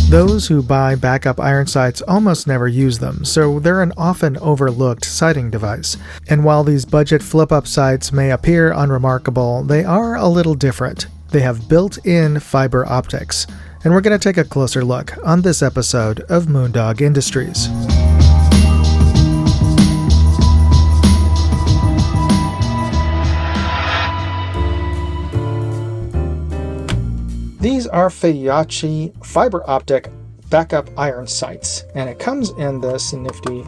Those who buy backup iron sights almost never use them, so they're an often overlooked sighting device. And while these budget flip-up sights may appear unremarkable, they are a little different. They have built-in fiber optics, and we're going to take a closer look on this episode of Moondog Industries. These are Feyachi fiber optic backup iron sights, and it comes in this nifty,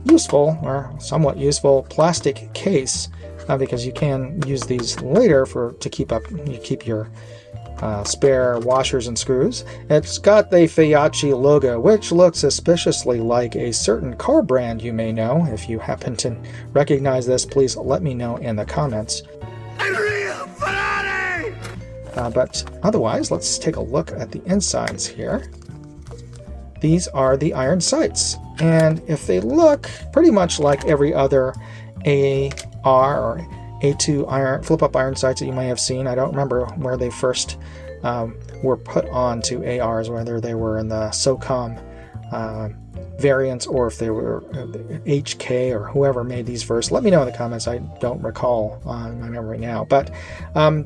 useful, or somewhat useful plastic case, because you can use these later to keep your spare washers and screws. It's got the Feyachi logo, which looks suspiciously like a certain car brand you may know. If you happen to recognize this, please let me know in the comments. But otherwise, let's take a look at the insides here. These are the iron sights, and if they look pretty much like every other AR or A2 iron flip-up iron sights that you may have seen, I don't remember where they first were put on to ARs, whether they were in the SOCOM variants or if they were HK or whoever made these first. Let me know in the comments. I don't recall my memory now, but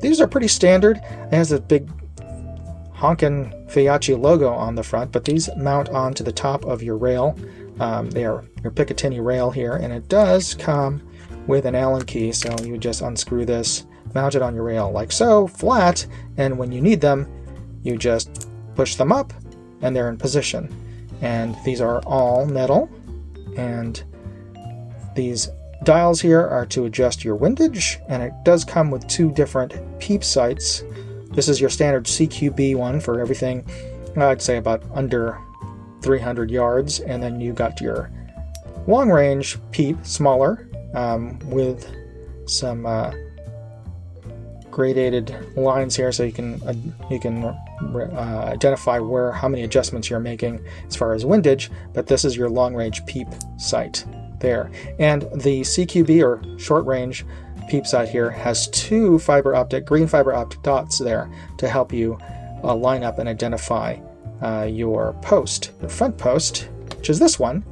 these are pretty standard. It has a big honkin' Feyachi logo on the front, but these mount onto the top of your rail. They are your Picatinny rail here, and it does come with an Allen key, so you just unscrew this, mount it on your rail like so, flat, and when you need them, you just push them up, and they're in position. And these are all metal, and these dials here are to adjust your windage, and it does come with two different peep sights. This is your standard CQB one for everything, I'd say about under 300 yards, and then you got your long range peep, smaller, with some gradated lines here, so you can identify how many adjustments you're making as far as windage. But this is your long range peep sight there, and the CQB or short range peep sight here has two green fiber optic dots there to help you line up and identify your front post, which is this one.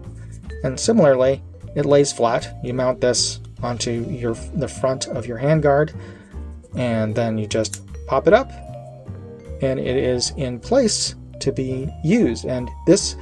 And similarly, it lays flat. You mount this onto the front of your handguard, and then you just pop it up, and it is in place to be used. And this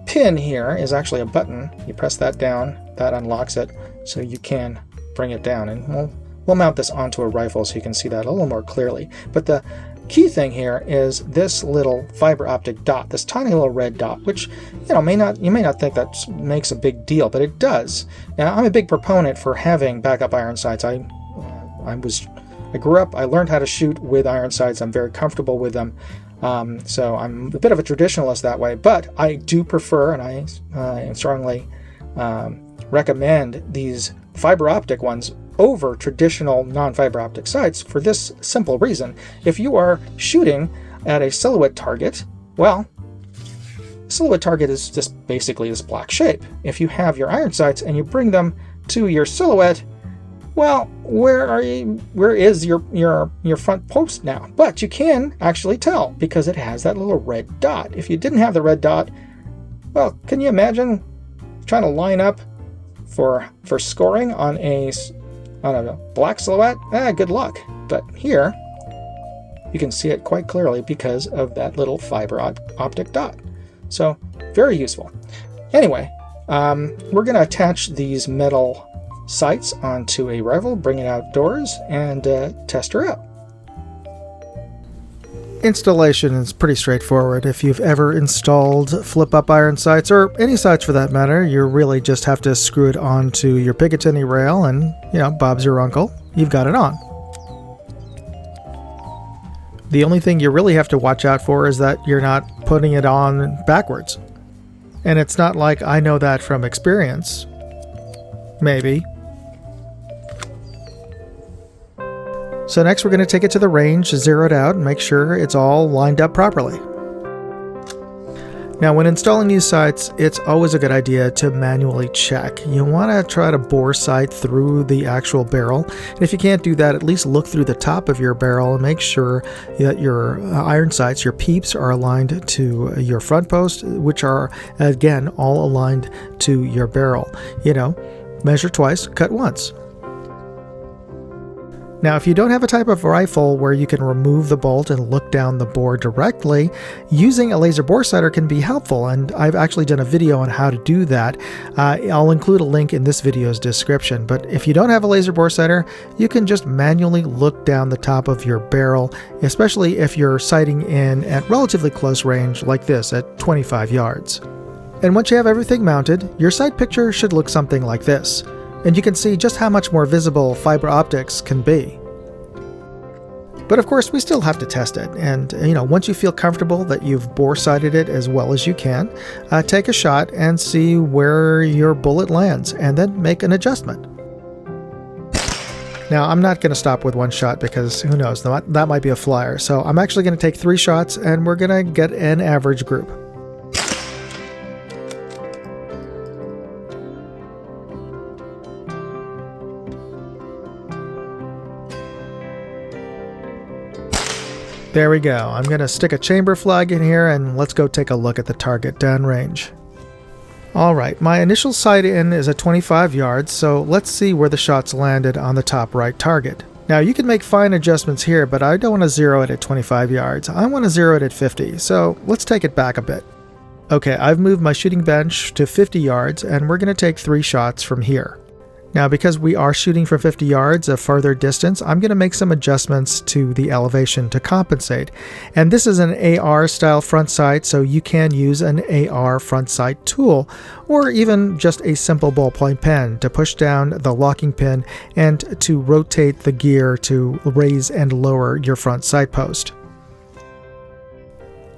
pin here is actually a button. You press that down, that unlocks it, so you can bring it down. And we'll mount this onto a rifle so you can see that a little more clearly. But the key thing here is this little fiber optic dot, this tiny little red dot, which you may not think that makes a big deal, but it does. Now, I'm a big proponent for having backup iron sights. I grew up, I learned how to shoot with iron sights. I'm very comfortable with them. So I'm a bit of a traditionalist that way, but I do prefer, and I strongly recommend these fiber optic ones over traditional non-fiber optic sights for this simple reason. If you are shooting at a silhouette target, well, the silhouette target is just basically this black shape. If you have your iron sights and you bring them to your silhouette, well, where is your front post now? But you can actually tell because it has that little red dot. If you didn't have the red dot, well, can you imagine trying to line up for scoring on a black silhouette? Good luck. But here, you can see it quite clearly because of that little fiber optic dot. So, very useful. Anyway, we're going to attach these metal sights onto a rifle, bring it outdoors, and test her out. Installation is pretty straightforward. If you've ever installed flip-up iron sights, or any sights for that matter, you really just have to screw it onto your Picatinny rail and, Bob's your uncle. You've got it on. The only thing you really have to watch out for is that you're not putting it on backwards. And it's not like I know that from experience. Maybe. So next we're going to take it to the range, zero it out, and make sure it's all lined up properly. Now, when installing these sights, it's always a good idea to manually check. You want to try to bore sight through the actual barrel. And if you can't do that, at least look through the top of your barrel and make sure that your iron sights, your peeps, are aligned to your front post, which are, again, all aligned to your barrel. You know, measure twice, cut once. Now, if you don't have a type of rifle where you can remove the bolt and look down the bore directly, using a laser bore sighter can be helpful, and I've actually done a video on how to do that. I'll include a link in this video's description, but if you don't have a laser bore sighter, you can just manually look down the top of your barrel, especially if you're sighting in at relatively close range like this at 25 yards. And once you have everything mounted, your sight picture should look something like this. And you can see just how much more visible fiber optics can be. But of course, we still have to test it, and once you feel comfortable that you've bore sighted it as well as you can, take a shot and see where your bullet lands, and then make an adjustment. Now, I'm not going to stop with one shot because who knows, that might be a flyer, so I'm actually going to take 3 shots and we're going to get an average group. There we go. I'm going to stick a chamber flag in here and let's go take a look at the target downrange. Alright, my initial sight in is at 25 yards, so let's see where the shots landed on the top right target. Now you can make fine adjustments here, but I don't want to zero it at 25 yards. I want to zero it at 50, so let's take it back a bit. Okay, I've moved my shooting bench to 50 yards and we're going to take 3 shots from here. Now, because we are shooting for 50 yards, a further distance, I'm going to make some adjustments to the elevation to compensate. And this is an AR style front sight, so you can use an AR front sight tool, or even just a simple ballpoint pen to push down the locking pin and to rotate the gear to raise and lower your front sight post.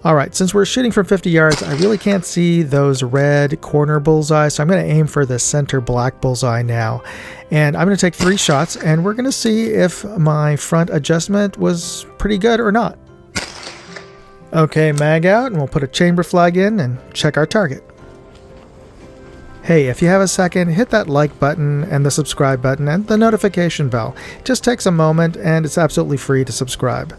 Alright, since we're shooting from 50 yards, I really can't see those red corner bullseyes, so I'm going to aim for the center black bullseye now. And I'm going to take 3 shots, and we're going to see if my front adjustment was pretty good or not. Okay, mag out, and we'll put a chamber flag in and check our target. Hey, if you have a second, hit that like button and the subscribe button and the notification bell. It just takes a moment, and it's absolutely free to subscribe.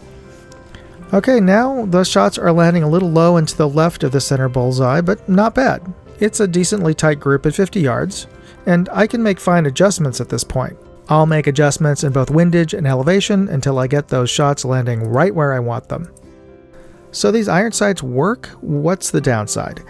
Okay, now those shots are landing a little low and to the left of the center bullseye, but not bad. It's a decently tight group at 50 yards, and I can make fine adjustments at this point. I'll make adjustments in both windage and elevation until I get those shots landing right where I want them. So these iron sights work? What's the downside?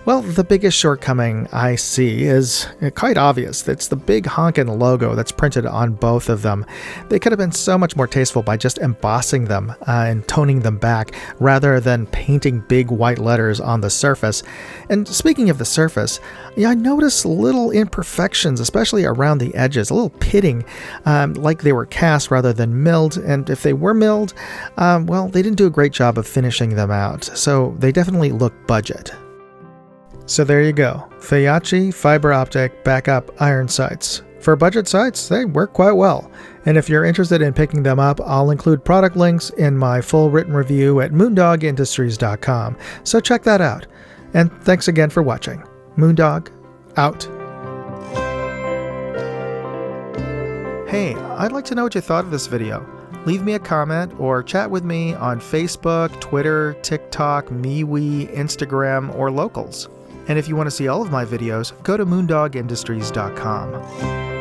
Well, the biggest shortcoming I see is quite obvious. It's the big honkin' logo that's printed on both of them. They could have been so much more tasteful by just embossing them and toning them back rather than painting big white letters on the surface. And speaking of the surface, I noticed little imperfections, especially around the edges, a little pitting, like they were cast rather than milled. And if they were milled, well, they didn't do a great job of finishing them out. So they definitely look budget. So there you go, Feyachi fiber optic backup iron sights. For budget sights, they work quite well. And if you're interested in picking them up, I'll include product links in my full written review at moondogindustries.com. So check that out. And thanks again for watching. Moondog, out. Hey, I'd like to know what you thought of this video. Leave me a comment or chat with me on Facebook, Twitter, TikTok, MeWe, Instagram, or Locals. And if you want to see all of my videos, go to moondogindustries.com.